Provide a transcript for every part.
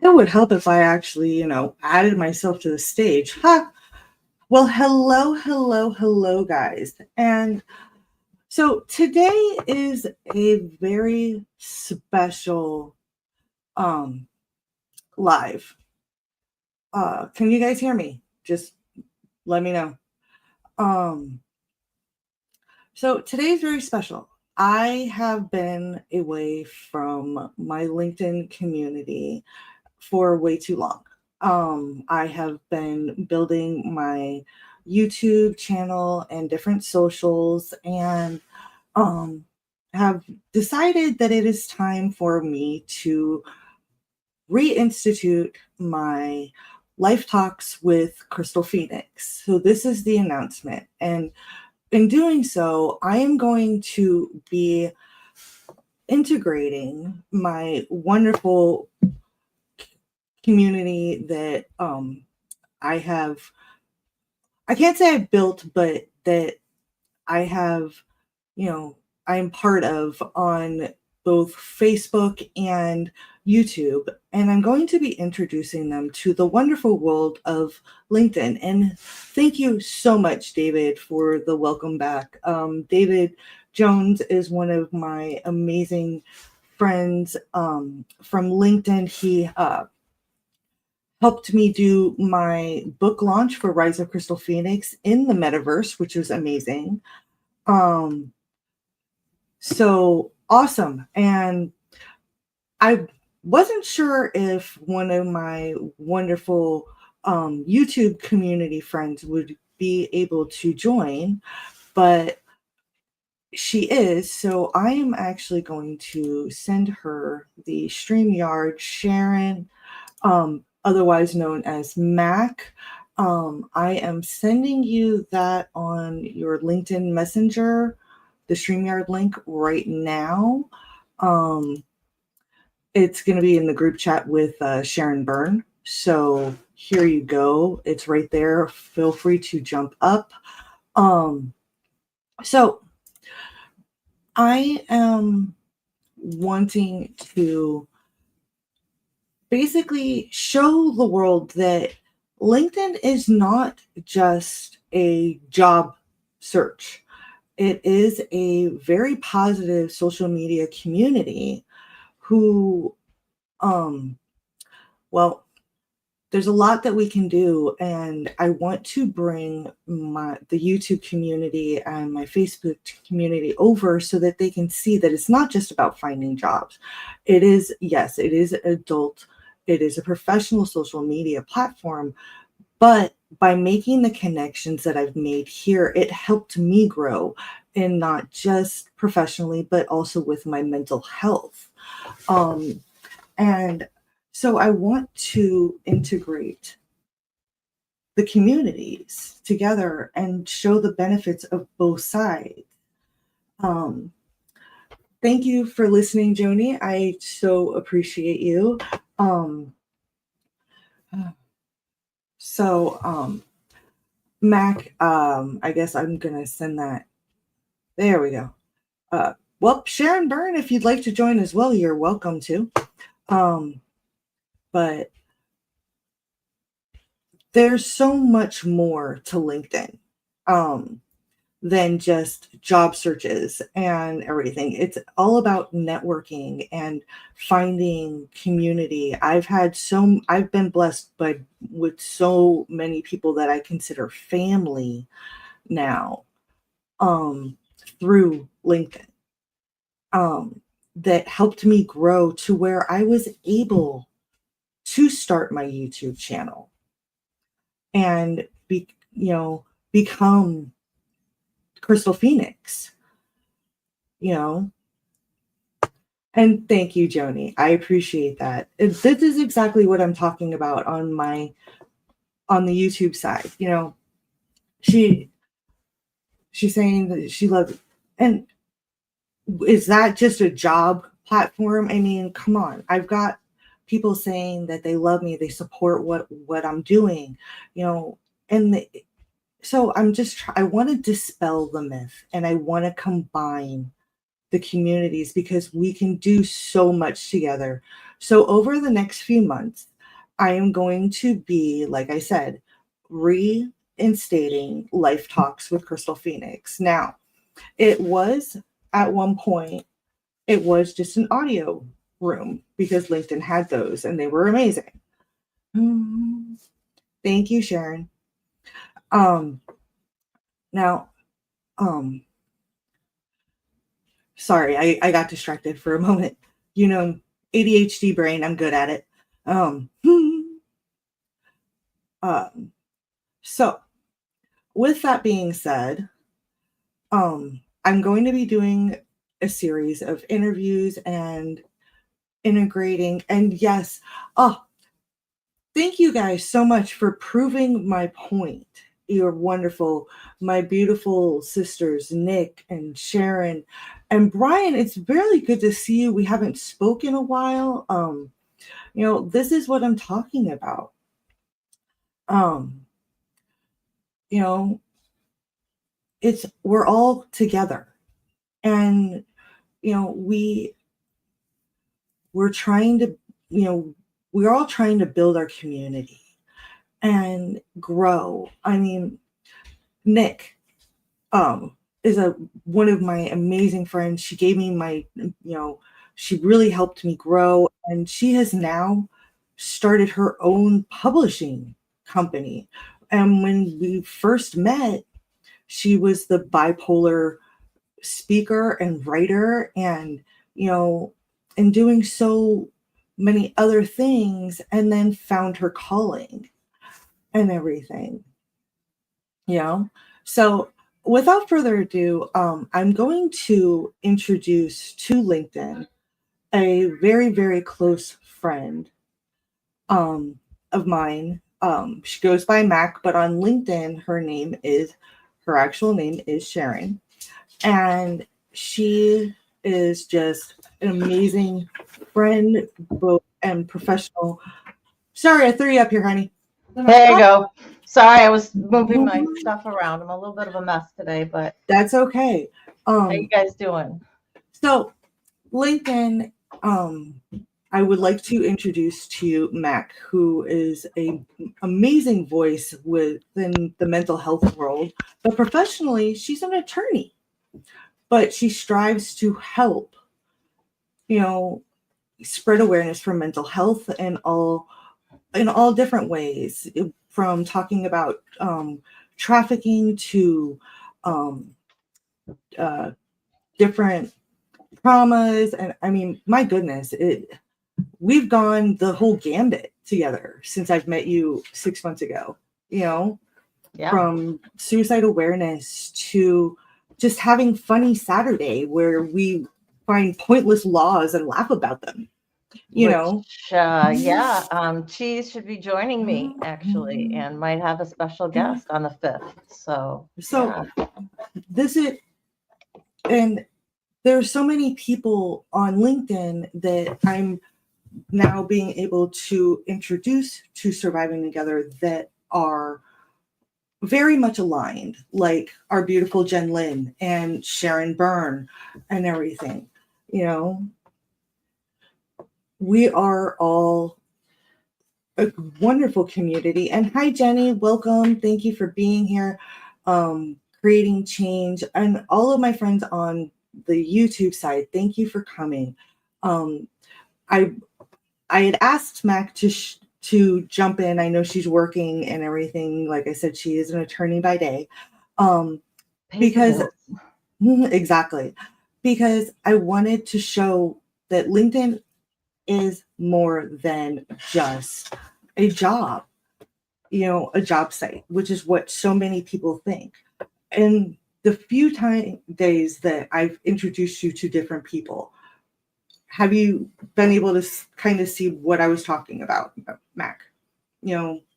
It would help if I actually, added myself to the stage. Huh. Well, hello, hello, hello, guys. And so today is a very special um live. Can you guys hear me? Just let me know. Um so today is very special. I have been away from my LinkedIn community for way too long. I have been building my YouTube channel and different socials and um, have decided that it is time for me to reinstitute my life talks with Crystal Phoenix. So, this is the announcement. And in doing so, I am going to be integrating my wonderful community that I can't say I've built, but that I have, you know, I'm part of on both Facebook and YouTube. And I'm going to be introducing them to the wonderful world of LinkedIn. And thank you so much, David, for the welcome back. David Jones is one of my amazing friends from LinkedIn. He helped me do my book launch for Rise of Crystal Phoenix in the metaverse, which was amazing. So awesome. And I wasn't sure if one of my wonderful YouTube community friends would be able to join, but she is. So I am actually going to send her the StreamYard Sharon, otherwise known as Mac. I am sending you that on your LinkedIn Messenger, the StreamYard link right now. It's going to be in the group chat with Sharon Byrne. So here you go. It's right there. Feel free to jump up. So I am wanting to basically show the world that LinkedIn is not just a job search. It is a very positive social media community who, well, there's a lot that we can do, and I want to bring the YouTube community and my Facebook community over so that they can see that it's not just about finding jobs. It is, yes, it is adult. It is a professional social media platform, but by making the connections that I've made here, it helped me grow, and not just professionally, but also with my mental health. And so I want to integrate the communities together and show the benefits of both sides. Thank you for listening, Joni. I so appreciate you. Mac, I guess I'm going to send that. There we go. Well, Sharon Byrne, if you'd like to join as well, you're welcome to. But there's so much more to LinkedIn than just job searches and everything. It's all about networking and finding community. I've been blessed with so many people that I consider family now through LinkedIn that helped me grow to where I was able to start my YouTube channel and become Crystal Phoenix, and thank you, Joni. I appreciate that. This is exactly what I'm talking about on the YouTube side. She's saying that she loves it. And is that just a job platform? I mean, come on. I've got people saying that they love me, they support what I'm doing, so I want to dispel the myth, and I want to combine the communities because we can do so much together. So over the next few months, I am going to be, like I said, reinstating Life Talks with Crystal Phoenix. Now, it was at one point, it was just an audio room because LinkedIn had those and they were amazing. Thank you, Sharon. Now, sorry, I got distracted for a moment. You know, ADHD brain, I'm good at it. So with that being said, I'm going to be doing a series of interviews and integrating. And yes, thank you guys so much for proving my point. You're wonderful. My beautiful sisters, Nick and Sharon and Brian, it's really good to see you. We haven't spoken in a while. This is what I'm talking about. We're all together. And, we're trying to, we're all trying to build our community and grow. I mean, Nick is one of my amazing friends. She gave me she really helped me grow, and she has now started her own publishing company. And when we first met, she was the bipolar speaker and writer, and and doing so many other things, and then found her calling and everything. So without further ado, I'm going to introduce to LinkedIn a very, very close friend of mine. She goes by Mac, but on LinkedIn, her actual name is Sharon. And she is just an amazing friend and professional. Sorry, I threw you up here, honey. There you go. Sorry, I was moving my stuff around. I'm a little bit of a mess today, but that's okay. How you guys doing? So, LinkedIn, I would like to introduce to you Mac, who is an amazing voice within the mental health world, but professionally, she's an attorney. But she strives to help, spread awareness for mental health in all different ways, from talking about trafficking to different traumas. And I mean, my goodness, we've gone the whole gambit together since I've met you 6 months ago, from suicide awareness to just having funny Saturday where we find pointless laws and laugh about them. Cheese should be joining me actually, and might have a special guest on the 5th. So this is, and there's so many people on LinkedIn that I'm now being able to introduce to Surviving Together that are very much aligned, like our beautiful Jen Lynn and Sharon Byrne and everything. We are all a wonderful community. And hi, Jenny, welcome. Thank you for being here, creating change. And all of my friends on the YouTube side, thank you for coming. I had asked Mac to jump in. I know she's working and everything. Like I said, she is an attorney by day. Because exactly, because I wanted to show that LinkedIn is more than just a job, a job site, which is what so many people think. And the few days that I've introduced you to different people, have you been able to kind of see what I was talking about, Mac?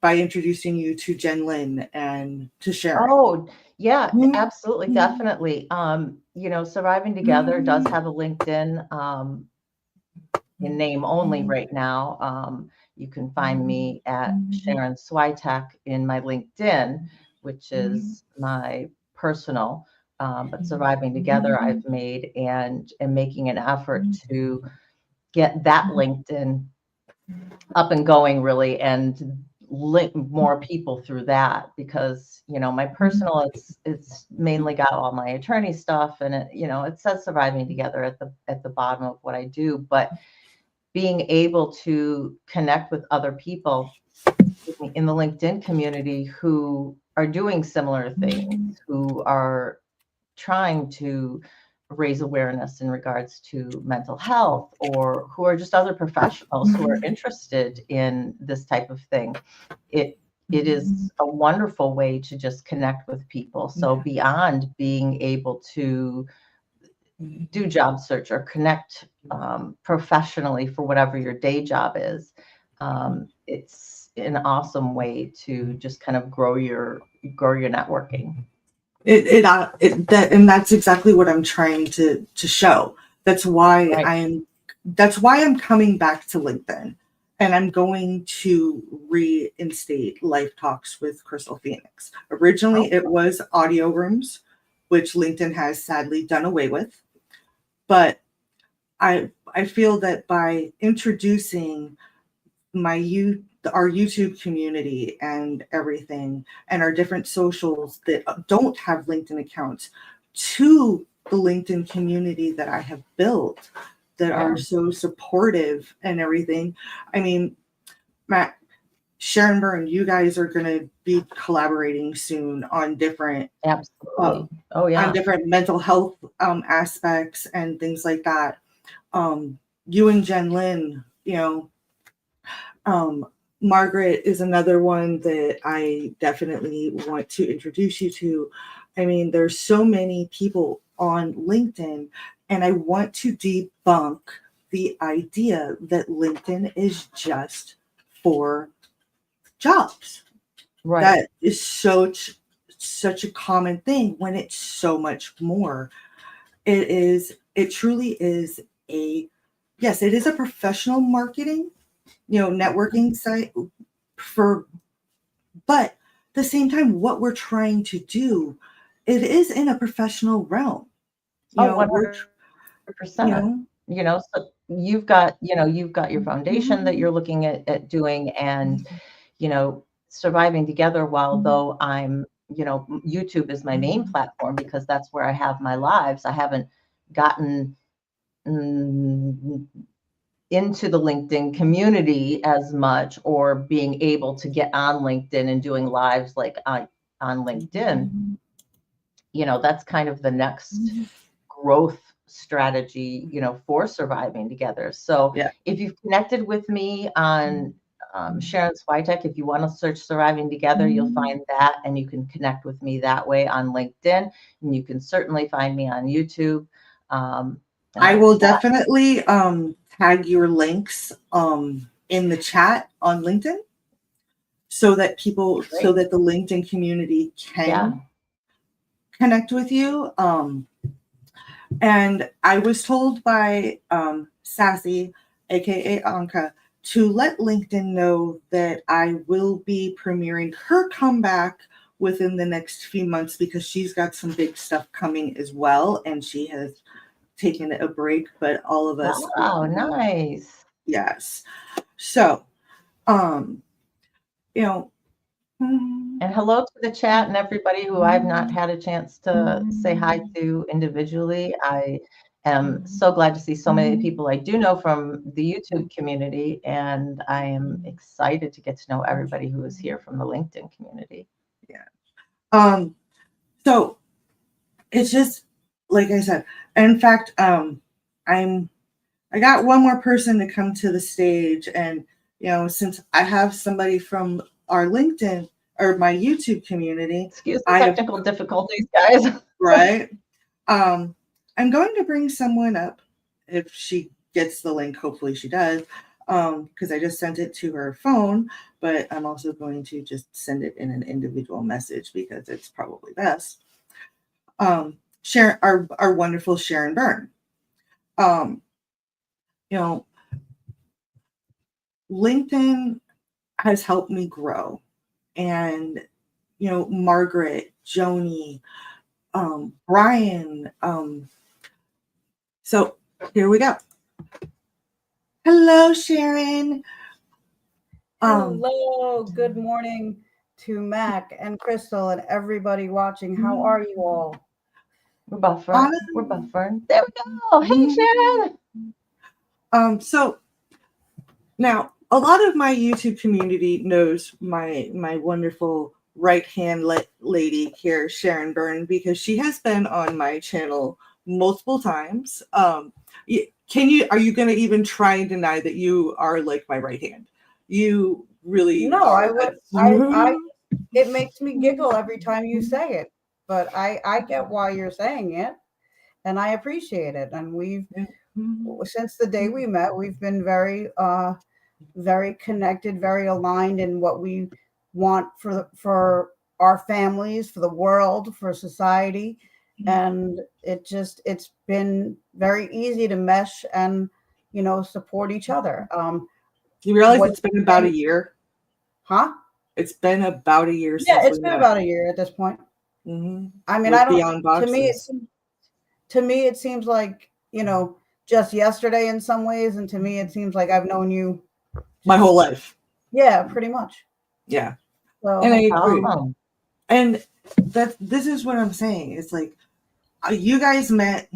By introducing you to Jen Lynn and to Sharon. Oh, yeah, absolutely, definitely. Surviving Together does have a LinkedIn in name only right now. You can find me at Sharon Switek in my LinkedIn, which is my personal. But Surviving Together I've made, and am making an effort to get that LinkedIn up and going really, and link more people through that, because my personal, it's mainly got all my attorney stuff, and it says Surviving Together at the bottom of what I do, but being able to connect with other people in the LinkedIn community who are doing similar things, who are trying to raise awareness in regards to mental health, or who are just other professionals who are interested in this type of thing. It is a wonderful way to just connect with people. So beyond being able to do job search or connect professionally for whatever your day job is, it's an awesome way to just kind of grow your networking. And that's exactly what I'm trying to show. That's why Right. I'm coming back to LinkedIn, and I'm going to reinstate Life Talks with Crystal Phoenix. Originally, it was audio rooms, which LinkedIn has sadly done away with. But I feel that by introducing our YouTube community and everything, and our different socials that don't have LinkedIn accounts, to the LinkedIn community that I have built, that are so supportive and everything. I mean, Matt, Sharon Byrne, you guys are going to be collaborating soon on different Absolutely. Oh yeah. on different mental health aspects and things like that. You and Jen Lynn, Margaret is another one that I definitely want to introduce you to. I mean, there's so many people on LinkedIn, and I want to debunk the idea that LinkedIn is just for jobs. Right. That is such a common thing, when it's so much more. It truly is yes, it is a professional marketing, networking site but at the same time, what we're trying to do, it is in a professional realm. Oh, We're, 100%. So you've got your foundation that you're looking at doing, and Surviving Together, while though YouTube is my main platform because that's where I have my lives, I haven't gotten into the LinkedIn community as much, or being able to get on LinkedIn and doing lives like on LinkedIn. That's kind of the next growth strategy, for Surviving Together. So yeah. if you've connected with me on Sharon Switek, if you want to search Surviving Together, you'll find that, and you can connect with me that way on LinkedIn, and you can certainly find me on YouTube. I will definitely tag your links in the chat on LinkedIn, so that the LinkedIn community can connect with you. And I was told by Sassy, aka Anka, to let LinkedIn know that I will be premiering her comeback within the next few months, because she's got some big stuff coming as well, and she has taken a break, but all of us. Oh, nice. Yes. So, and hello to the chat and everybody who I've not had a chance to say hi to individually. I am so glad to see so many people I do know from the YouTube community, and I am excited to get to know everybody who is here from the LinkedIn community. Yeah. So it's just like I said. In fact, I got one more person to come to the stage, and since I have somebody from our LinkedIn or my YouTube community, excuse the technical difficulties, guys. Right. I'm going to bring someone up if she gets the link. Hopefully she does, because I just sent it to her phone, but I'm also going to just send it in an individual message, because it's probably best. Sharon, our wonderful Sharon Byrne. LinkedIn has helped me grow, and Margaret, Joni, Brian. So here we go. Hello, Sharon. Hello, good morning to Mac and Crystal and everybody watching. How are you all? We're buffering. We're buffering. There we go. Hey, Sharon. So now a lot of my YouTube community knows my wonderful right hand lady here, Sharon Byrne, because she has been on my channel multiple times. Are you going to even try and deny that you are like my right hand? You really No, are. I would. I. It makes me giggle every time you say it, but I get why you're saying it, and I appreciate it. And we've since the day we met, we've been very connected, very aligned in what we want for our families, for the world, for society, and it's been very easy to mesh and support each other. You realize What it's been about a year? Huh? It's been about a year Yeah, since it's we been met. about a year at this point. Mm-hmm. I mean, With I don't. Beyond Boxes. To me, it seems like just yesterday in some ways, and to me, it seems like I've known you my whole life. Yeah, pretty much. Yeah, so, and I agree. And this is what I'm saying. It's like you guys met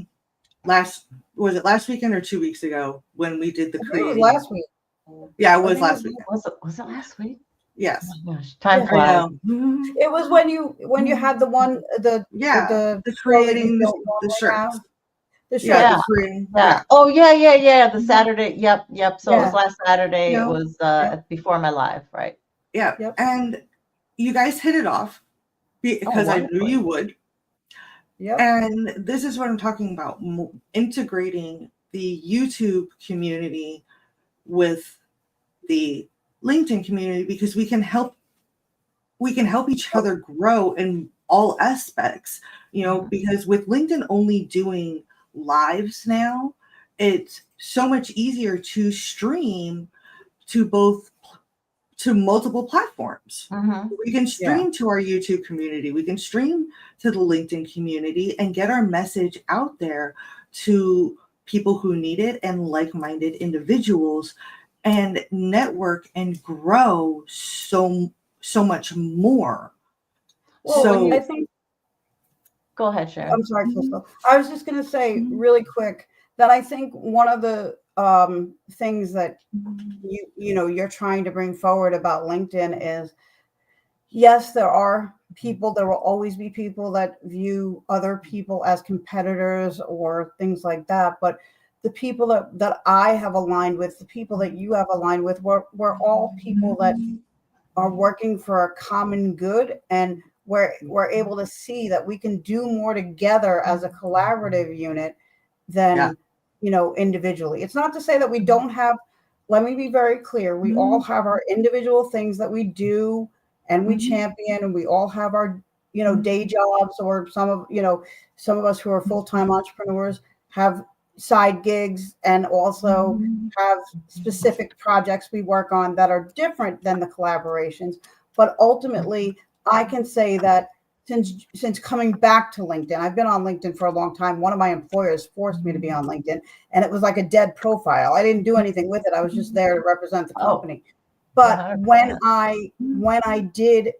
last weekend or 2 weeks ago when we did the creating? It was last week. Yeah, it was last weekend. Was it last week? Yes. Oh my gosh, time flies. It was when you had the one the creating the shirts. The shirt. Yeah. Oh yeah. The Saturday. Yep. So it was last Saturday. It was before my live, right? Yeah. Yep. And you guys hit it off because I knew you would. Yep. And this is what I'm talking about: integrating the YouTube community with the LinkedIn community, because we can help each other grow in all aspects, because with LinkedIn only doing lives now, it's so much easier to stream to multiple platforms. We can stream to our YouTube community, we can stream to the LinkedIn community and get our message out there to people who need it and like-minded individuals, and network and grow so much more. Well, I think. Go ahead, Sharon. I'm sorry, Crystal. I was just going to say really quick that I think one of the things that you're trying to bring forward about LinkedIn is, yes, there will always be people that view other people as competitors or things like that, but the people that I have aligned with, the people that you have aligned with, we're all people that are working for a common good, and we're able to see that we can do more together as a collaborative unit than individually. It's not to say that we don't have. Let me be very clear. We all have our individual things that we do and we champion, and we all have our day jobs, or some of us who are full-time entrepreneurs have side gigs and also have specific projects we work on that are different than the collaborations. But ultimately, I can say that since coming back to LinkedIn, I've been on LinkedIn for a long time. One of my employers forced me to be on LinkedIn, and it was like a dead profile. I didn't do anything with it. I was just there to represent the company. But when I did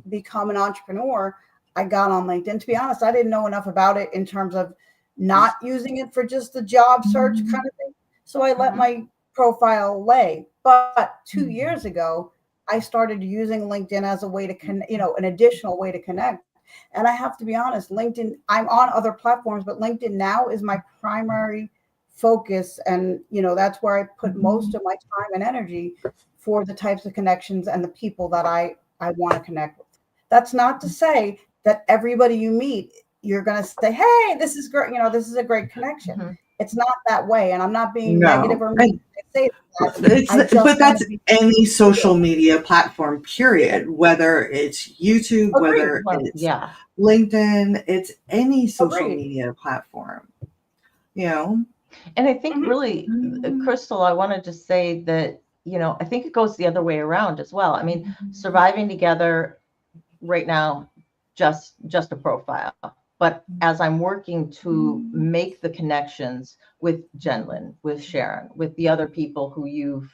become an entrepreneur, I got on LinkedIn. To be honest, I didn't know enough about it in terms of not using it for just the job search kind of thing. So I let my profile lay. But 2 years ago, I started using LinkedIn as a way to an additional way to connect. And I have to be honest, LinkedIn, I'm on other platforms, but LinkedIn now is my primary focus. And, that's where I put most of my time and energy for the types of connections and the people that I want to connect with. That's not to say that everybody you meet, you're going to say, hey, this is great. This is a great connection. It's not that way. And I'm not being negative or mean. I say that. But that's any social media platform, period. Whether it's YouTube, whether it's LinkedIn, it's any social media platform, And I think really, Crystal, I want to just say that, I think it goes the other way around as well. I mean, surviving together right now, just a profile. But as I'm working to make the connections with Jenlyn, with Sharon, with the other people who you've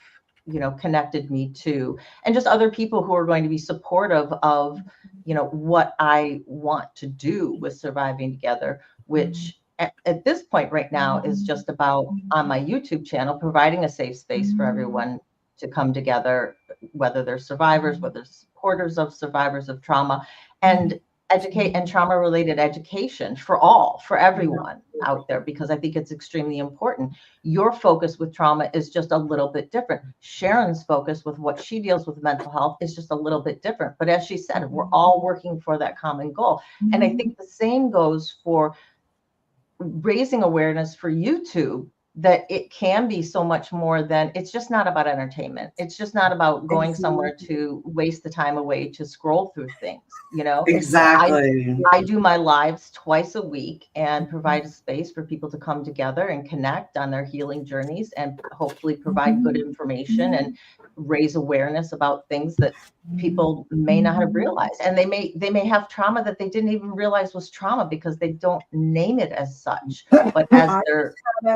connected me to, and just other people who are going to be supportive of, what I want to do with Surviving Together, which at this point right now is just about, on my YouTube channel, providing a safe space for everyone to come together, whether they're survivors, whether they're supporters of survivors of trauma, and educate and trauma-related education for everyone out there, because I think it's extremely important. Your focus with trauma is just a little bit different. Sharon's focus with what she deals with mental health is just a little bit different. But as she said, we're all working for that common goal. And I think the same goes for raising awareness for YouTube, that it can be so much more than, it's just not about entertainment. It's just not about going somewhere to waste the time away to scroll through things, Exactly. I do my lives twice a week and provide a space for people to come together and connect on their healing journeys, and hopefully provide good information and raise awareness about things that people may not have realized. And they may have trauma that they didn't even realize was trauma, because they don't name it as such. But as they're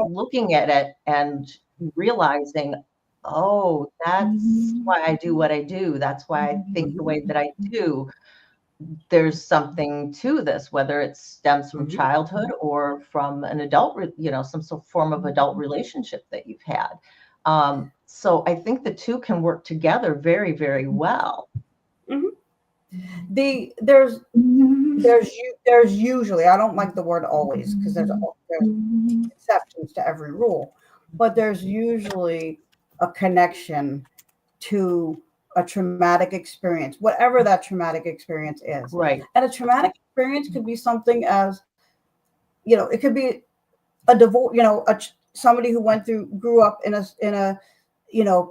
looking at it and realizing, oh, that's why I do what I do, that's why I think the way that I do, there's something to this, whether it stems from childhood or from an adult, some sort of form of adult relationship that you've had. So I think the two can work together very, very well. There's usually, I don't like the word always, because there's exceptions to every rule, but there's usually a connection to a traumatic experience, whatever that traumatic experience is. Right. And a traumatic experience could be something as, it could be a divorce, somebody who grew up in a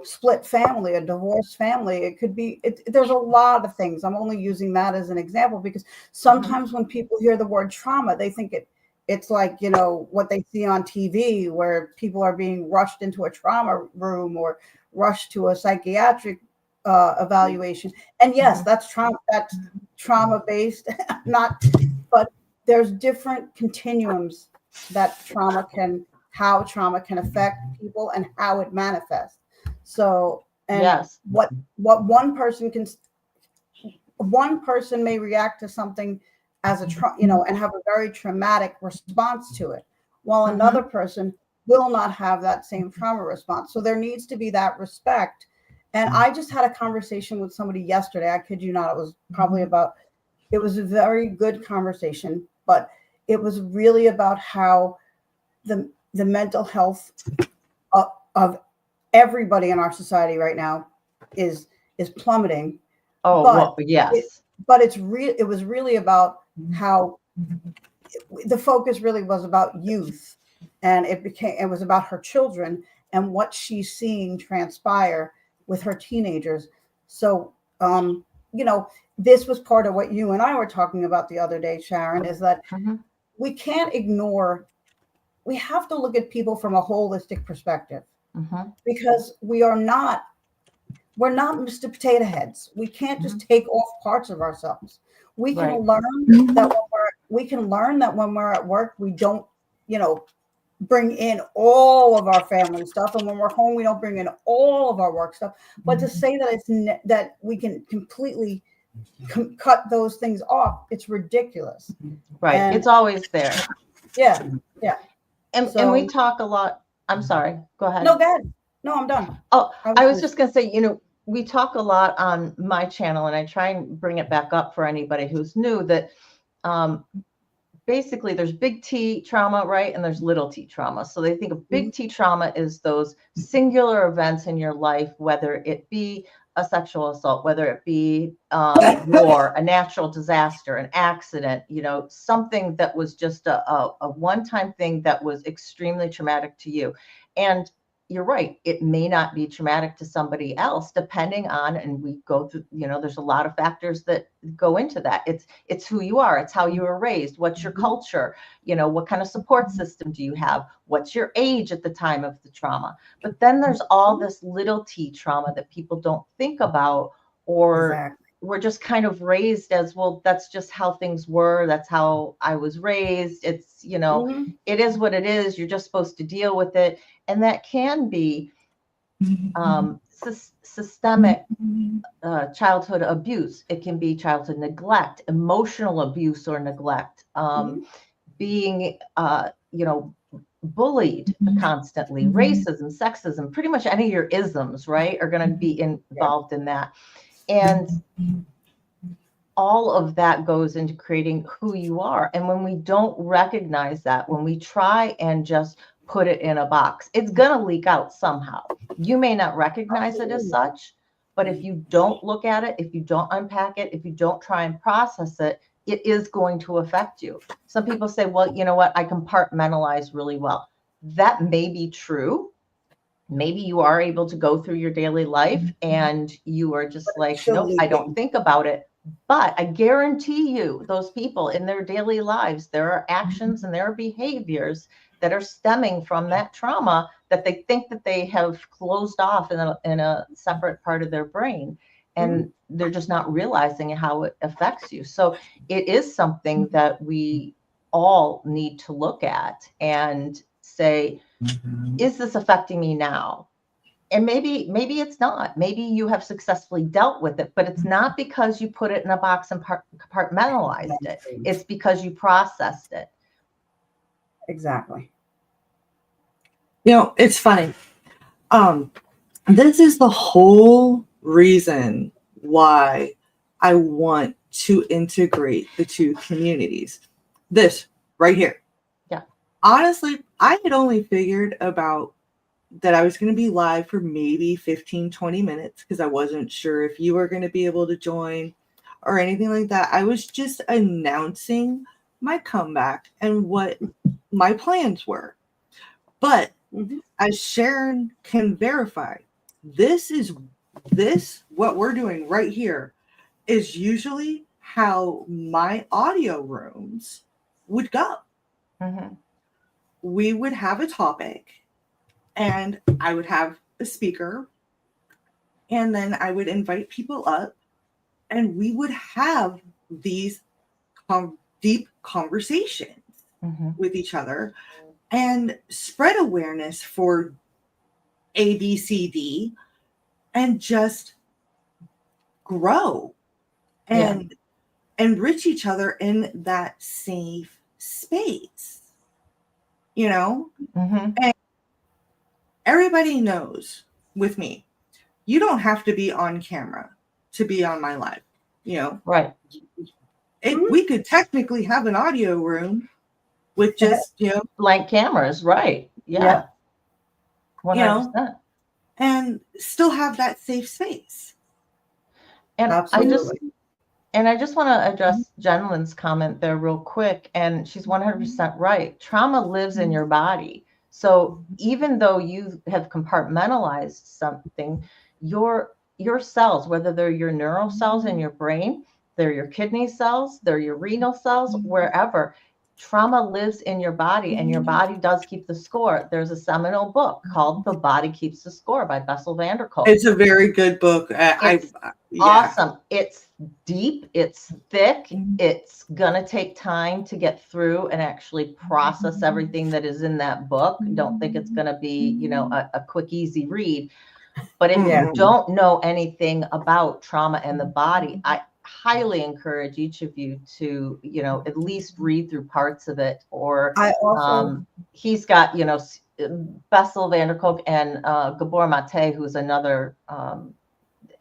split family, a divorced family. It could be, there's a lot of things. I'm only using that as an example, because sometimes when people hear the word trauma, they think it's like, what they see on TV, where people are being rushed into a trauma room or rushed to a psychiatric evaluation. And yes, that's trauma based, but there's different continuums that how trauma can affect people and how it manifests. So, and yes, what one person may react to something as and have a very traumatic response to it, while another person will not have that same trauma response. So there needs to be that respect. And I just had a conversation with somebody yesterday. I kid you not, it was probably it was a very good conversation, but it was really about how the mental health of everybody in our society right now is plummeting. Oh, well, yes. It was really about how the focus really was about youth, and it was about her children and what she's seeing transpire with her teenagers. So, this was part of what you and I were talking about the other day, Sharon, is that we can't ignore, we have to look at people from a holistic perspective, because we're not Mr. Potato Heads. We can't just take off parts of ourselves. We can learn that when we're at work, we don't, bring in all of our family stuff, and when we're home, we don't bring in all of our work stuff. But to say that that we can completely cut those things off, it's ridiculous. Right. And it's always there. Yeah. And we talk a lot. I'm sorry. Go ahead. No, go ahead. No, I'm done. Oh, I was just going to say, we talk a lot on my channel, and I try and bring it back up for anybody who's new, that basically there's big T trauma, right? And there's little T trauma. So they think of big T trauma is those singular events in your life, whether it be a sexual assault, whether it be war, a natural disaster, an accident, something that was just a one-time thing that was extremely traumatic to you. And you're right, it may not be traumatic to somebody else, depending on, and we go through, there's a lot of factors that go into that. It's who you are, it's how you were raised, what's your culture, what kind of support system do you have, what's your age at the time of the trauma. But then there's all this little T trauma that people don't think about, or we're just kind of raised as, well, that's just how things were, that's how I was raised, it's, it is what it is, you're just supposed to deal with it. And that can be systemic childhood abuse. It can be childhood neglect, emotional abuse or neglect, being, bullied constantly, racism, sexism, pretty much any of your isms, right, are going to be involved in that. And all of that goes into creating who you are. And when we don't recognize that, when we try and just put it in a box, it's going to leak out somehow. You may not recognize it as such, but if you don't look at it, if you don't unpack it, if you don't try and process it, it is going to affect you. Some people say, well, you know what, I compartmentalize really well. That may be true. Maybe you are able to go through your daily life and you are just like, nope, I don't think about it. But I guarantee you, those people in their daily lives, there are actions and there are behaviors that are stemming from that trauma that they think that they have closed off in a separate part of their brain. And they're just not realizing how it affects you. So it is something that we all need to look at and say, is this affecting me now? And maybe it's not. Maybe you have successfully dealt with it, but it's not because you put it in a box and compartmentalized it. It's because you processed it. Exactly. It's funny. This is the whole reason why I want to integrate the two communities. This right here. Yeah. Honestly, I had only figured about that I was going to be live for maybe 15, 20 minutes because I wasn't sure if you were going to be able to join or anything like that. I was just announcing my comeback and what my plans were. But as Sharon can verify, what we're doing right here is usually how my audio rooms would go. We would have a topic and I would have a speaker and then I would invite people up and we would have these deep conversations with each other and spread awareness for A, B, C, D, and just grow and enrich each other in that safe space, And everybody knows with me, you don't have to be on camera to be on my live, Right. We could technically have an audio room with just, blank cameras, right? Yeah. 100%. And still have that safe space. And Absolutely. I just want to address Jenlyn's comment there real quick. And she's 100% right. Trauma lives in your body. So even though you have compartmentalized something, your cells, whether they're your neural cells in your brain, they're your kidney cells, they're your renal cells, wherever, trauma lives in your body and your body does keep the score. There's a seminal book called The Body Keeps the Score by Bessel van der Kolk. It's a very good book. Awesome. It's deep. It's thick. It's going to take time to get through and actually process everything that is in that book. Don't think it's going to be, a quick, easy read. But if you don't know anything about trauma and the body, I highly encourage each of you to, at least read through parts of it. Or I also, he's got, Bessel van der Kolk and Gabor Mate, who's another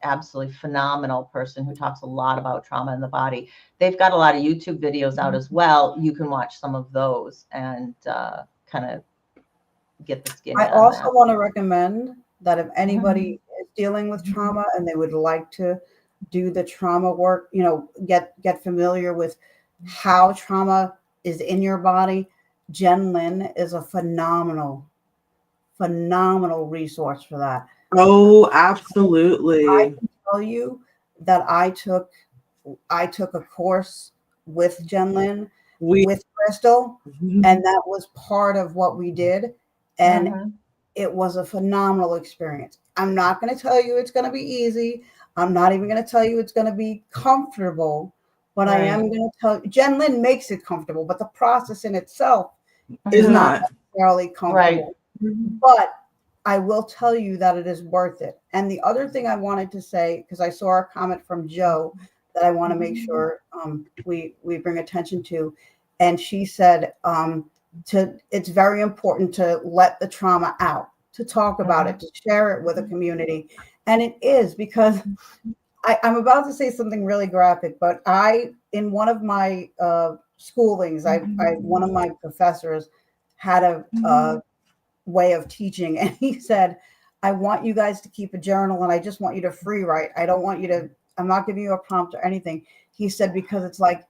absolutely phenomenal person who talks a lot about trauma in the body. They've got a lot of YouTube videos out as well. You can watch some of those and kind of get the skin. I also want to recommend that if anybody is dealing with trauma and they would like to do the trauma work, get familiar with how trauma is in your body, Jenlyn is a phenomenal resource for that. Oh, absolutely. I can tell you that I took a course with Jenlyn, with Crystal, and that was part of what we did. And it was a phenomenal experience. I'm not going to tell you it's going to be easy. I'm not even going to tell you it's going to be comfortable, but I am going to tell you, Jenlyn makes it comfortable, but the process in itself is not necessarily comfortable. But I will tell you that it is worth it. And the other thing I wanted to say, because I saw a comment from Joe that I want to make sure we bring attention to, and she said it's very important to let the trauma out, to talk about it, to share it with a community, and it is because I'm about to say something really graphic, but in one of my schoolings, one of my professors had a way of teaching, and he said, I want you guys to keep a journal, and I just want you to free write. I'm not giving you a prompt or anything. He said, because it's like,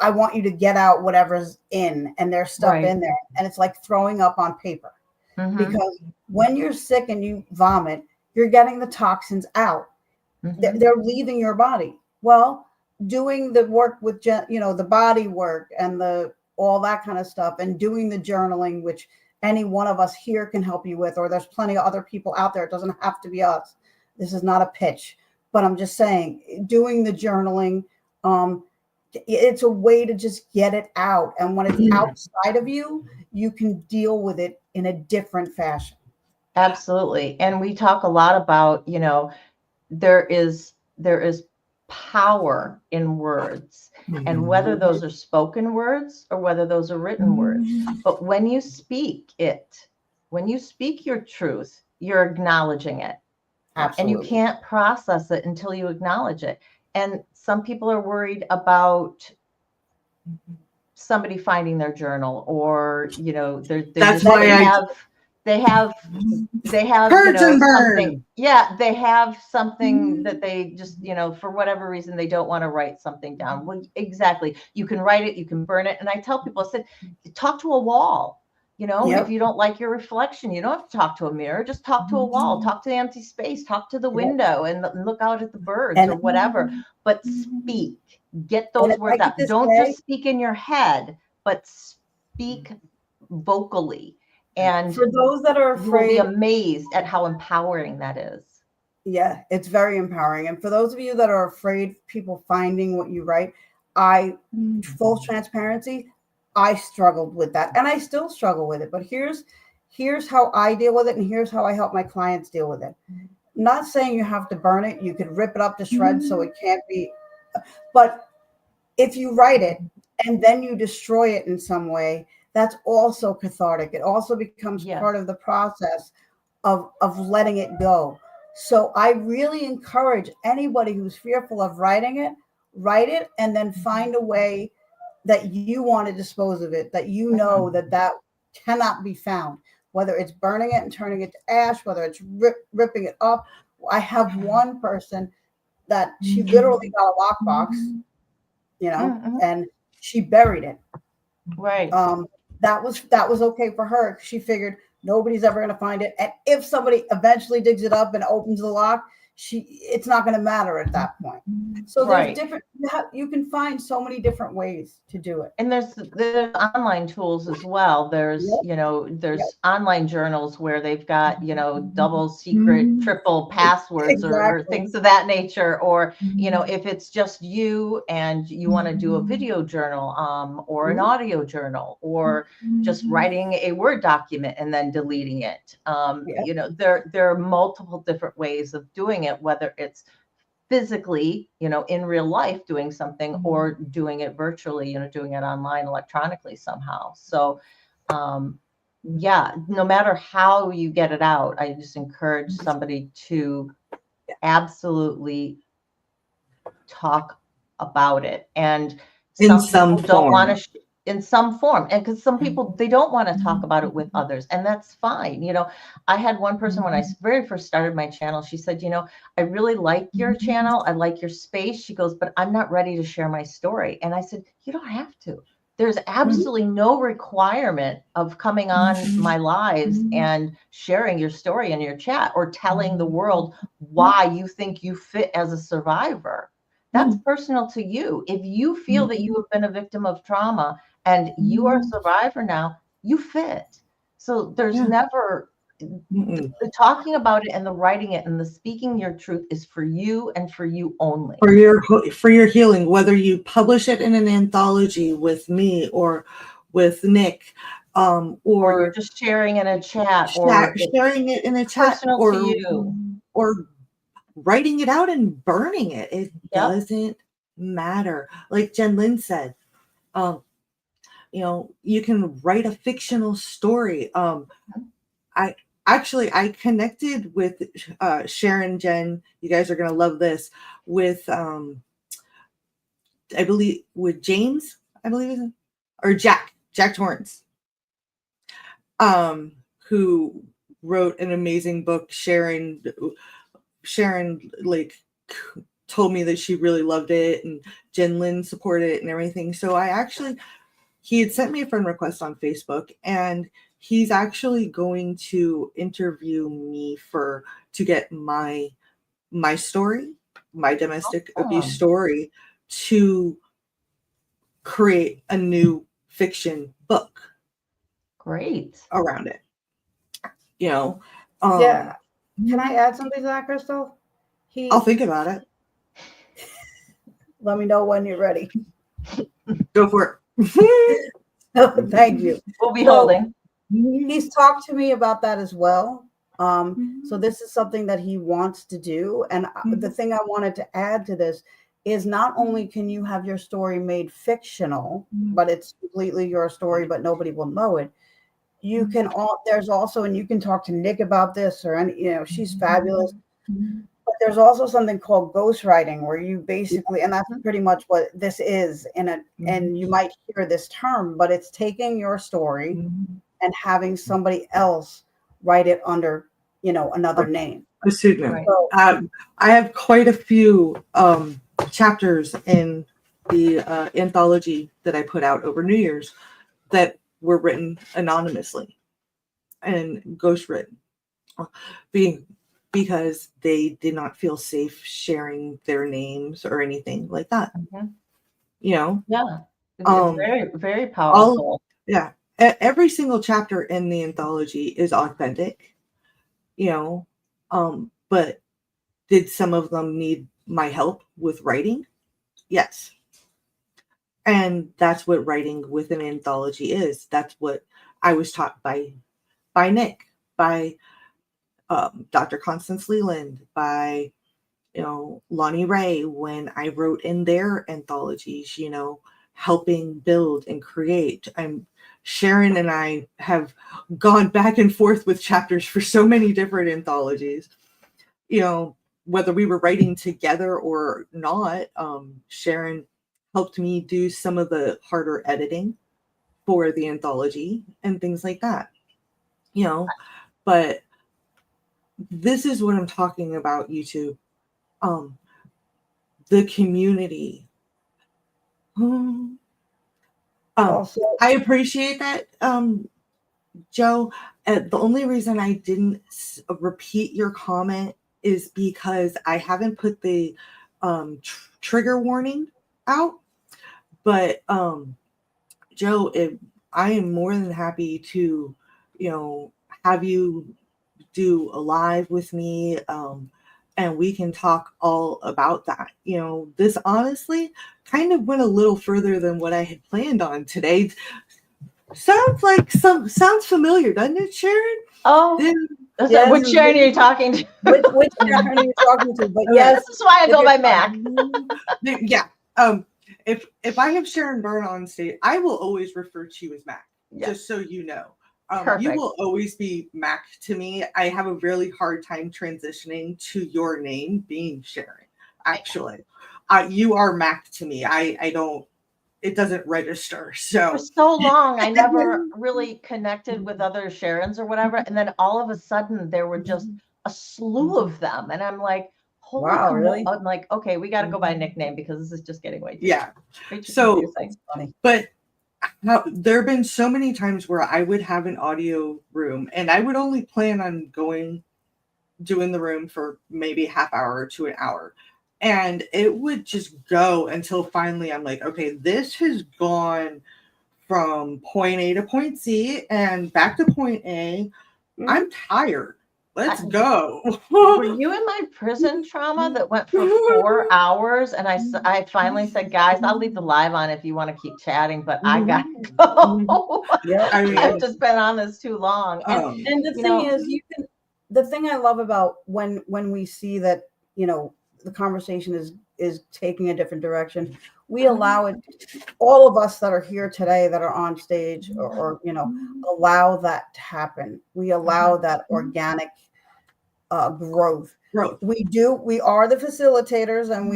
I want you to get out whatever's in, and there's stuff in there, and it's like throwing up on paper. Because when you're sick and you vomit, you're getting the toxins out. They're leaving your body. Well, doing the work with, the body work and all that kind of stuff, and doing the journaling, which any one of us here can help you with, or there's plenty of other people out there. It doesn't have to be us. This is not a pitch, but I'm just saying, doing the journaling, it's a way to just get it out. And when it's outside of you, you can deal with it in a different fashion. Absolutely. And we talk a lot about, there is power in words, and whether those are spoken words or whether those are written words. But when you speak your truth, you're acknowledging it. Absolutely. And you can't process it until you acknowledge it. And some people are worried about somebody finding their journal, or, they have something. Yeah, they have something that they just, for whatever reason, they don't want to write something down. Well, exactly. You can write it, you can burn it. And I tell people, I said, talk to a wall. If you don't like your reflection, you don't have to talk to a mirror. Just talk to a wall, talk to the empty space, talk to the window, and look out at the birds or whatever. But speak, get those words out. Don't just speak in your head, but speak vocally. And for those that are afraid, you'll be amazed at how empowering that is. Yeah, it's very empowering. And for those of you that are afraid people finding what you write, full transparency, I struggled with that, and I still struggle with it. But here's how I deal with it, and here's how I help my clients deal with it. Not saying you have to burn it. You could rip it up to shreds so it can't be. But if you write it and then you destroy it in some way, that's also cathartic. It also becomes part of the process of letting it go. So I really encourage anybody who's fearful of writing it, write it, and then find a way that you want to dispose of it, that that cannot be found, whether it's burning it and turning it to ash, whether it's ripping it up. I have one person that she literally got a lockbox, and she buried it. Right. That was okay for her. She figured nobody's ever going to find it. And if somebody eventually digs it up and opens the lock, it's not going to matter at that point. So there's you can find so many different ways to do it. And there's online tools as well. There's, online journals where they've got, double secret, triple passwords or things of that nature. Or, if it's just you and you want to do a video journal, or an audio journal, or just writing a Word document and then deleting it. There are multiple different ways of doing it, whether it's physically, in real life doing something, or doing it virtually, doing it online electronically somehow. So, no matter how you get it out, I just encourage somebody to absolutely talk about it. And in some people don't want to in some form. And because some people, they don't want to talk about it with others, and that's fine. I had one person when I very first started my channel, she said, I really like your channel. I like your space. She goes, but I'm not ready to share my story. And I said, you don't have to. There's absolutely no requirement of coming on my lives and sharing your story in your chat, or telling the world why you think you fit as a survivor. That's personal to you. If you feel that you have been a victim of trauma and you are a survivor now, you fit. So there's never, the talking about it and the writing it and the speaking your truth is for you and for you only. For your healing, whether you publish it in an anthology with me or with Nick, Or you're or just sharing in a chat, or sharing it in a chat, personal to you. or writing it out and burning it. It Yep. doesn't matter. Like Jen Lynn said, you can write a fictional story. I connected with Sharon, Jen. You guys are gonna love this. With I believe with James, I believe is or Jack Torrance, who wrote an amazing book. Sharon like told me that she really loved it, and Jen Lynn supported it and everything. So he had sent me a friend request on Facebook, and he's actually going to interview me to get my story, my domestic abuse story, to create a new fiction book. Great. Around it. Yeah. Can I add something to that, Crystal? I'll think about it. Let me know when you're ready. Go for it. Thank you. We'll be holding. He's talked to me about that as well. So this is something that he wants to do. And the thing I wanted to add to this is not only can you have your story made fictional, but it's completely your story, but nobody will know it. You can there's also, and you can talk to Nick about this or any, she's fabulous. But there's also something called ghostwriting where you basically, and that's pretty much what this is and you might hear this term, but it's taking your story and having somebody else write it under, another name. A pseudonym. Right. So, I have quite a few chapters in the anthology that I put out over New Year's that were written anonymously and ghostwritten, because they did not feel safe sharing their names or anything like that. Yeah, it's very, very powerful. Every single chapter in the anthology is authentic, but did some of them need my help with writing? Yes. And that's what writing with an anthology is. That's what I was taught by Nick, by Dr. Constance Leland, by Lonnie Ray, when I wrote in their anthologies, helping build and create. Sharon and I have gone back and forth with chapters for so many different anthologies, whether we were writing together or not. Sharon helped me do some of the harder editing for the anthology and things like that, but this is what I'm talking about, YouTube. The community. also, I appreciate that, Joe. The only reason I didn't repeat your comment is because I haven't put the trigger warning out. But Joe, I am more than happy to, have you do a live with me, and we can talk all about that. This honestly kind of went a little further than what I had planned on today. Sounds familiar, doesn't it, Sharon? Oh, yes, which Sharon are you talking to? which Sharon are you talking to? But yes, this is why I go by Mac. Yeah. If I have Sharon Byrne on stage, I will always refer to you as Mac. Yeah. Just so you know. You Perfect. will always be Mac to me. I have a really hard time transitioning to your name being Sharon. Actually, you are Mac to me. I don't. It doesn't register. So for so long, I never really connected with other Sharons or whatever, and then all of a sudden there were just a slew of them, and I'm like, holy wow, really? I'm like, okay, we got to go by a nickname because this is just getting way too confusing. Funny. But there have been so many times where I would have an audio room and I would only plan on doing the room for maybe half hour to an hour. And it would just go until finally I'm like, okay, this has gone from point A to point C and back to point A. I'm tired. Let's go. Were you in my prison trauma that went for 4 hours? And I finally said, guys, I'll leave the live on if you want to keep chatting, but I got to go. Yeah. I've just been on this too long. And the thing is, the thing I love about when we see that, the conversation is taking a different direction, we allow it, all of us that are here today that are on stage or allow that to happen. We allow that organic growth. We are the facilitators, and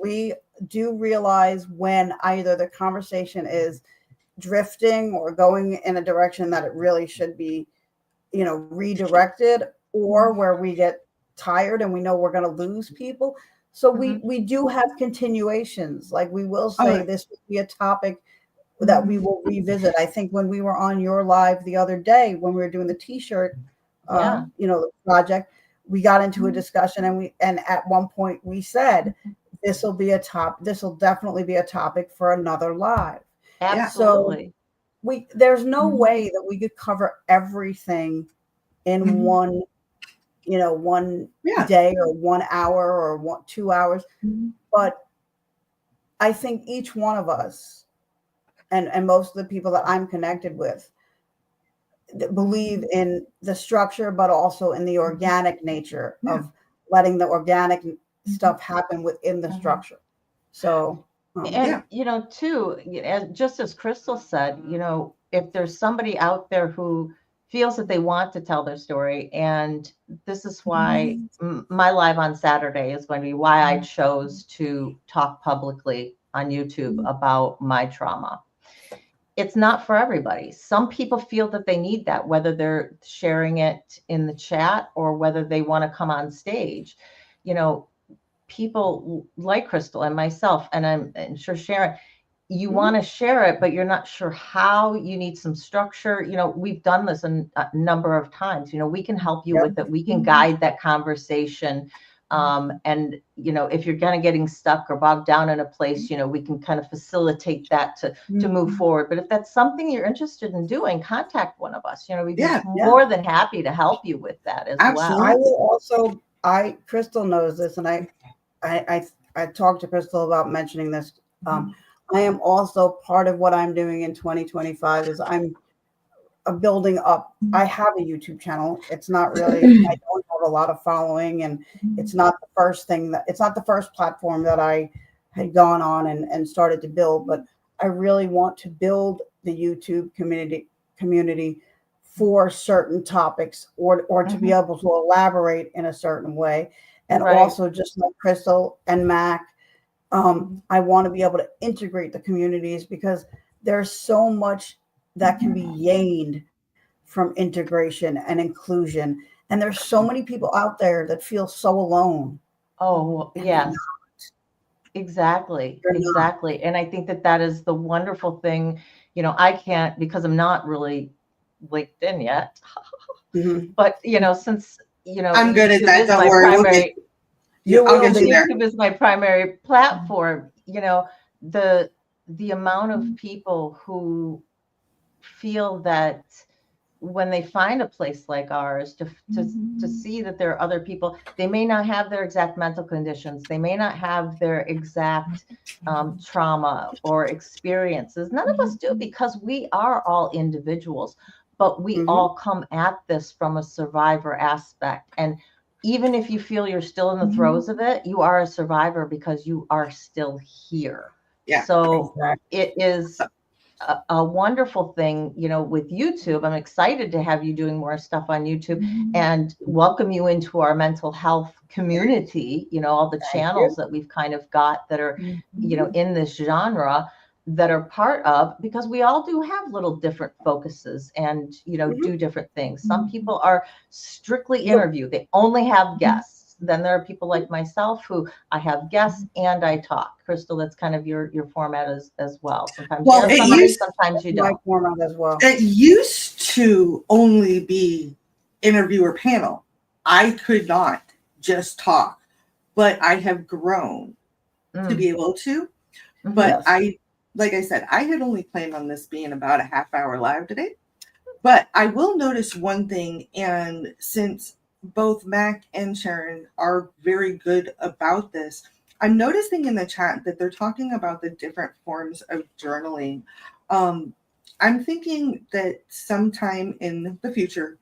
we do realize when either the conversation is drifting or going in a direction that it really should be, redirected, or where we get tired and we know we're going to lose people. So we do have continuations. Like, we will say this would be a topic that we will revisit. I think when we were on your live the other day, when we were doing the t-shirt, the project, we got into a discussion, and at one point we said, this will definitely be a topic for another live. Absolutely. So there's no way that we could cover everything in one day or 1 hour or 2 hours. But I think each one of us, and most of the people that I'm connected with, believe in the structure, but also in the organic nature of letting the organic stuff happen within the structure. So, too, just as Crystal said, if there's somebody out there who feels that they want to tell their story, and this is why my live on Saturday is going to be why I chose to talk publicly on YouTube about my trauma. It's not for everybody. Some people feel that they need that, whether they're sharing it in the chat or whether they want to come on stage. People like Crystal and myself, and I'm sure Sharon, you want to share it, but you're not sure how. You need some structure. We've done this a number of times. We can help you with it. We can guide that conversation. And if you're kind of getting stuck or bogged down in a place, we can kind of facilitate that to move forward. But if that's something you're interested in doing, contact one of us. We'd be more than happy to help you with that as well. I will also, Crystal knows this, and I talked to Crystal about mentioning this. I am also, part of what I'm doing in 2025 is I'm building up. I have a YouTube channel. It's not really, I don't have a lot of following, and it's not the first platform that I had gone on and started to build, but I really want to build the YouTube community for certain topics, or to be able to elaborate in a certain way. And also, just like Crystal and Mac, I want to be able to integrate the communities, because there's so much that can be gained from integration and inclusion. And there's so many people out there that feel so alone. Oh, yes. Exactly. And I think that is the wonderful thing. I can't, because I'm not really LinkedIn yet. But, since, I'm good at that. Don't worry. I'll get you there. YouTube is my primary platform. The amount of people who feel that when they find a place like ours, to see that there are other people, they may not have their exact mental conditions, they may not have their exact trauma or experiences. None of us do, because we are all individuals, but we all come at this from a survivor aspect. And even if you feel you're still in the throes of it, you are a survivor because you are still here. So it is a wonderful thing, with YouTube. I'm excited to have you doing more stuff on YouTube and welcome you into our mental health community, all the channels that we've kind of got that are, in this genre, that are part of, because we all do have little different focuses and, do different things. Some people are strictly interview. They only have guests. Then there are people like myself who I have guests and I talk. Crystal, that's kind of your format as well. Sometimes sometimes you don't. My format as well. It used to only be interviewer panel. I could not just talk, but I have grown to be able to. But like I said, I had only planned on this being about a half hour live today. But I will notice one thing, and since both Mac and Sharon are very good about this. I'm noticing in the chat that they're talking about the different forms of journaling. Um, I'm thinking that sometime in the future,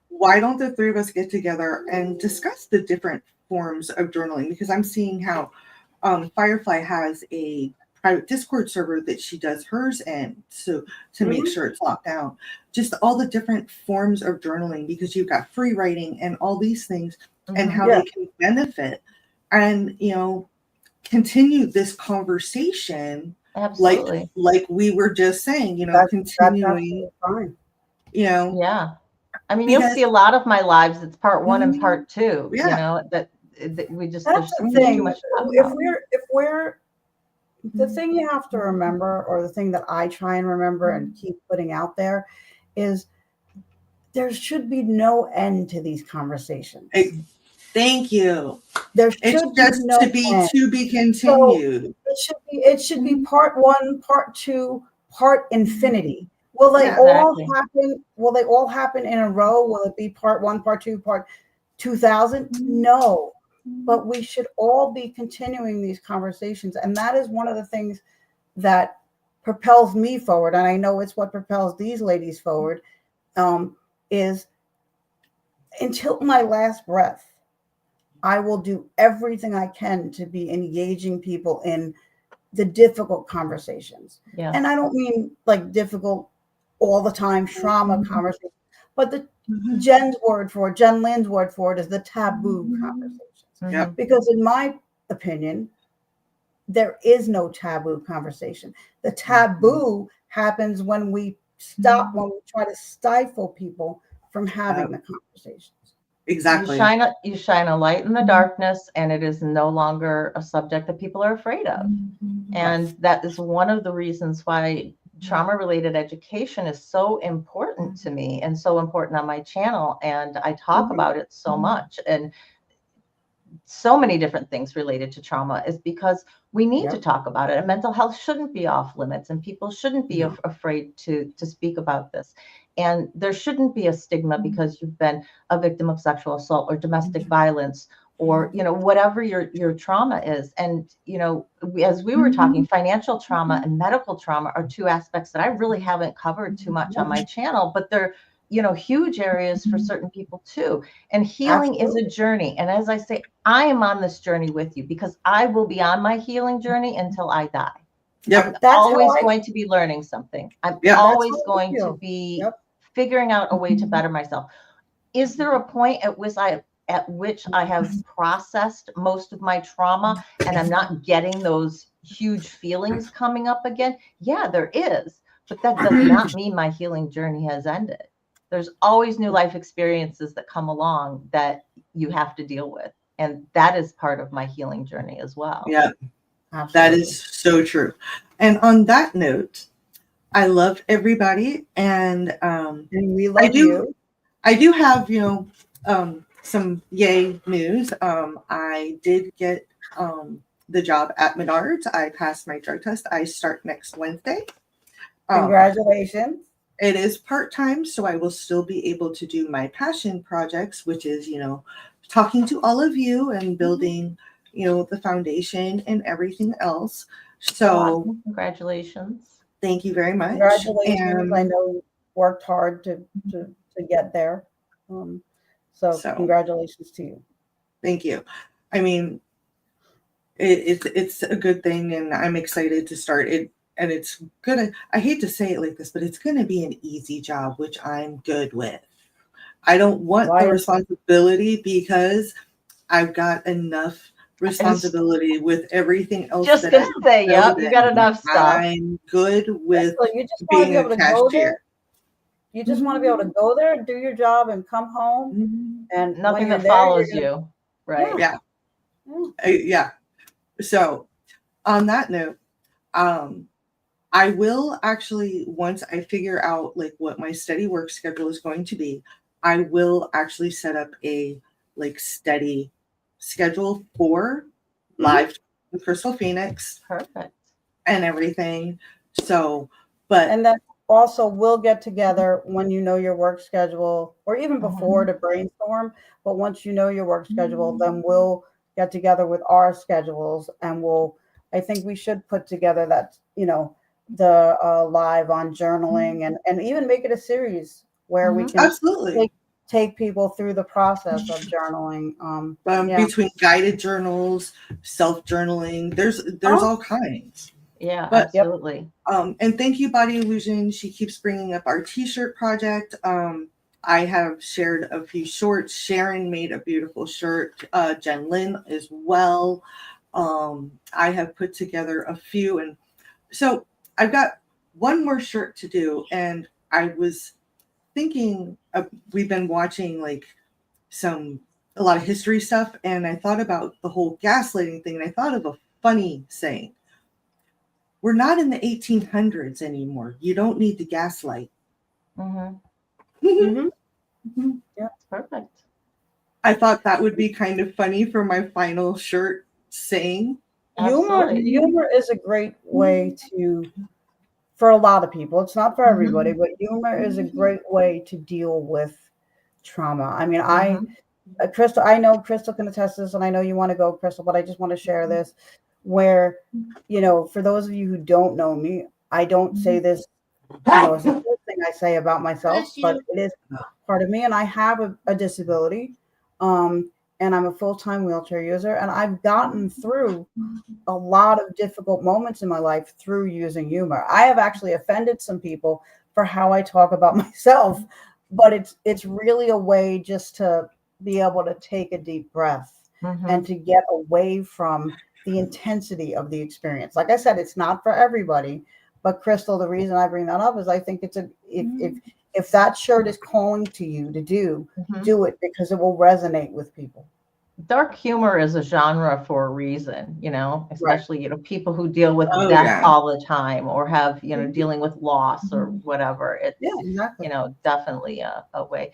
why don't the three of us get together and discuss the different forms of journaling? Because I'm seeing how Firefly has a private Discord server that she does hers in, so to make sure it's locked down. Just all the different forms of journaling, because you've got free writing and all these things, and how they can benefit, and continue this conversation. Absolutely. Like we were just saying, continuing. That's fine. Yeah. I mean, Because, you'll see a lot of my lives. It's part one and part two. Yeah. That we just That's there's the thing. too much to talk If about. we're the thing you have to remember, or the thing that I try and remember and keep putting out there, is there should be no end to these conversations. Thank you. There should It's just be no end. to be continued. So it should be part one, part two, part infinity. Will they Yeah, all exactly. happen? Will they all happen in a row? Will it be part one, part two, part 2000? No. But we should all be continuing these conversations. And that is one of the things that propels me forward. And I know it's what propels these ladies forward, is until my last breath, I will do everything I can to be engaging people in the difficult conversations. Yeah. And I don't mean like difficult all the time trauma conversations, but the Jen Lynn's word for it is the taboo conversations. Because in my opinion, there is no taboo conversation. The taboo happens when we when we try to stifle people from having the conversations. Exactly. You shine a light in the darkness, and it is no longer a subject that people are afraid of. And that is one of the reasons why trauma-related education is so important to me and so important on my channel. And I talk about it so much, and so many different things related to trauma, is because we need to talk about it. And mental health shouldn't be off limits, and people shouldn't be afraid to speak about this. And there shouldn't be a stigma because you've been a victim of sexual assault or domestic violence, or whatever your trauma is. And as we were talking, financial trauma and medical trauma are two aspects that I really haven't covered too much on my channel, but they're huge areas for certain people too. And healing is a journey. And as I say, I am on this journey with you, because I will be on my healing journey until I die. I'm always going to be learning something. I'm always going to be figuring out a way to better myself. Is there a point at which I have processed most of my trauma and I'm not getting those huge feelings coming up again? Yeah, there is. But that does not mean my healing journey has ended. There's always new life experiences that come along that you have to deal with. And that is part of my healing journey as well. Yeah, that is so true. And on that note, I love everybody. And we love you. I do have, some yay news. I did get the job at Menards. I passed my drug test. I start next Wednesday. Congratulations. It is part-time, so I will still be able to do my passion projects, which is, talking to all of you and building, the foundation and everything else. So congratulations. Thank you very much. Congratulations. I know you worked hard to get there. So congratulations to you. Thank you. I mean, it's a good thing, and I'm excited to start it. And it's I hate to say it like this, but it's gonna be an easy job, which I'm good with. I don't want the responsibility, because I've got enough responsibility with everything else. Just gonna say, you got enough stuff. I'm good with you just being want to be able a to go there. cashier. You just want to be able to go there, do your job, and come home, and nothing that follows you, right? Yeah. So, on that note, I will actually, once I figure out like what my steady work schedule is going to be, I will actually set up a steady schedule for live with Crystal Phoenix. Perfect. And everything. So, but and that also we'll get together when you know your work schedule, or even before, to brainstorm. But once you know your work schedule, then we'll get together with our schedules, and I think we should put together that, the live on journaling, and even make it a series where we can Absolutely. take people through the process of journaling. Yeah. Between guided journals, self-journaling, there's all kinds. Yeah, But absolutely. and thank you, Body Illusion. She keeps bringing up our t-shirt project. I have shared a few shorts. Sharon made a beautiful shirt. Jen Lynn as well. I have put together a few, and so I've got one more shirt to do. And I was thinking we've been watching like a lot of history stuff, and I thought about the whole gaslighting thing, and I thought of a funny saying. We're not in the 1800s anymore. You don't need to gaslight. Yeah. Perfect. I thought that would be kind of funny for my final shirt saying. Humor is a great way for a lot of people. It's not for everybody, but humor is a great way to deal with trauma. I mean, Crystal, I know Crystal can attest to this, and I know you want to go, Crystal, but I just want to share this where, for those of you who don't know me, I don't say this, as a good thing I say about myself, but it is part of me, and I have a disability, and I'm a full-time wheelchair user, and I've gotten through a lot of difficult moments in my life through using humor. I have actually offended some people for how I talk about myself, but it's really a way just to be able to take a deep breath and to get away from the intensity of the experience. Like I said, it's not for everybody, but Crystal, the reason I bring that up is I think if that shirt is calling to you to do it, because it will resonate with people. Dark humor is a genre for a reason, especially, people who deal with death yeah. all the time, or have, dealing with loss or whatever. It's, exactly. Definitely a way.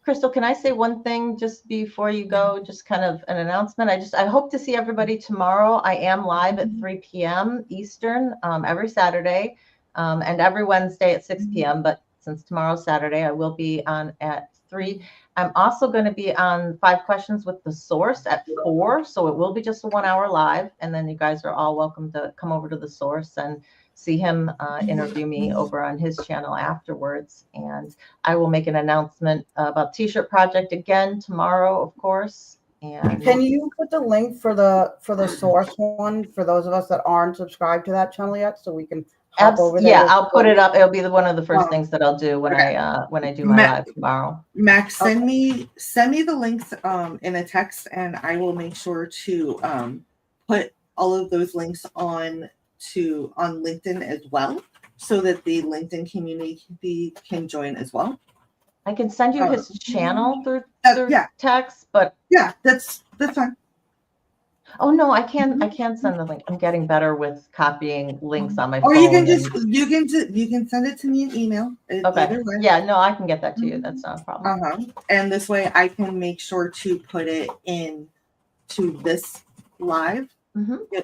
Crystal, can I say one thing just before you go, just kind of an announcement? I hope to see everybody tomorrow. I am live at 3 p.m. Eastern every Saturday, and every Wednesday at 6 p.m. But since tomorrow's Saturday, I will be on at 3. I'm also going to be on 5 Questions with the Source at 4. So it will be just a 1-hour live. And then you guys are all welcome to come over to the Source and see him interview me over on his channel afterwards. And I will make an announcement about T-shirt project again tomorrow, of course. And can you put the link for the Source one for those of us that aren't subscribed to that channel yet, so we can hop over there? Yeah, I'll put it up. It'll be one of the first things that I'll do when I do my live tomorrow. Max, send me the links in a text, and I will make sure to put all of those links on LinkedIn as well, so that the LinkedIn community can join as well. I can send you his channel through text, but that's fine. Oh no, I can send the link. I'm getting better with copying links on my phone. Or you can you can send it to me in email. Okay. Yeah, no, I can get that to you. That's not a problem. And this way I can make sure to put it in to this live,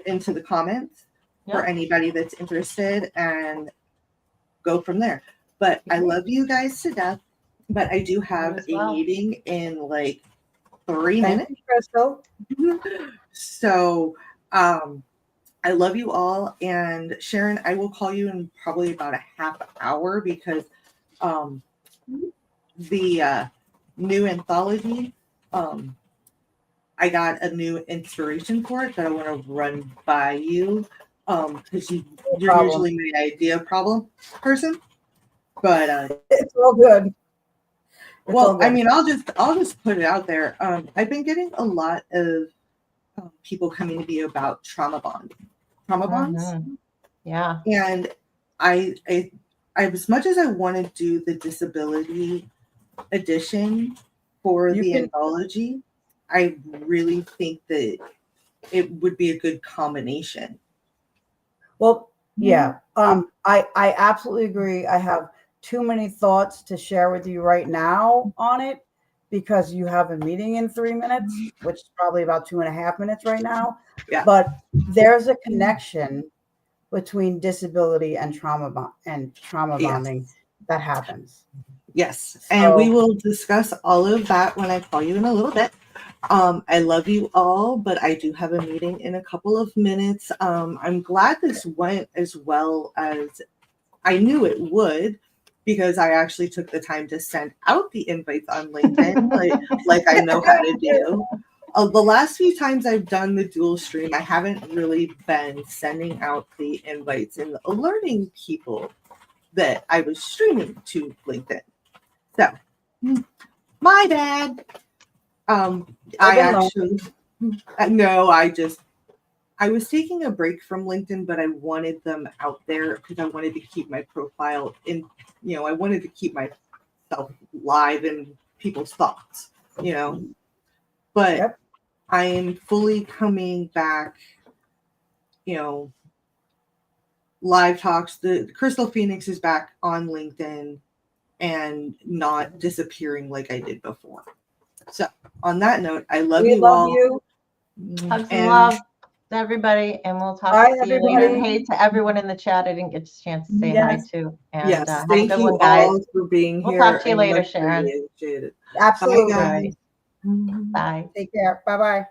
into the comments for anybody that's interested, and go from there. But I love you guys to death. But I do have a meeting in like 3 minutes. Thank you, Crystal. So I love you all. And Sharon, I will call you in probably about a half hour, because the new anthology, I got a new inspiration for it that I want to run by you, because you're usually my idea person. But it's all good. I mean, I'll just put it out there. I've been getting a lot of people coming to me about trauma bonds. Yeah. And I as much as I want to do the disability edition for the anthology, I really think that it would be a good combination. Well, yeah. I absolutely agree. I have too many thoughts to share with you right now on it, because you have a meeting in 3 minutes, which is probably about 2.5 minutes right now. Yeah. But there's a connection between disability and trauma Yes. bonding that happens. Yes. And we So will discuss all of that when I call you in a little bit. I love you all, but I do have a meeting in a couple of minutes. I'm glad this went as well as I knew it would, because I actually took the time to send out the invites on LinkedIn, like I know how to do. The last few times I've done the dual stream, I haven't really been sending out the invites and alerting people that I was streaming to LinkedIn. So, my bad. I actually, no, I was taking a break from LinkedIn, but I wanted them out there because I wanted to keep my profile in, I wanted to keep myself live in people's thoughts, but Yep. I am fully coming back, live talks. The Crystal Phoenix is back on LinkedIn and not disappearing like I did before. So on that note, I love We you love all. you. Hugs and love to everybody, and we'll talk Bye, to you later. And everybody. hey to everyone in the chat I didn't get a chance to say hi to. And Yes, have a thank good you one, guys. all for being We'll here. talk to you I later, much Sharon. appreciate it. Absolutely. Bye, guys. Bye. Take care. Bye-bye.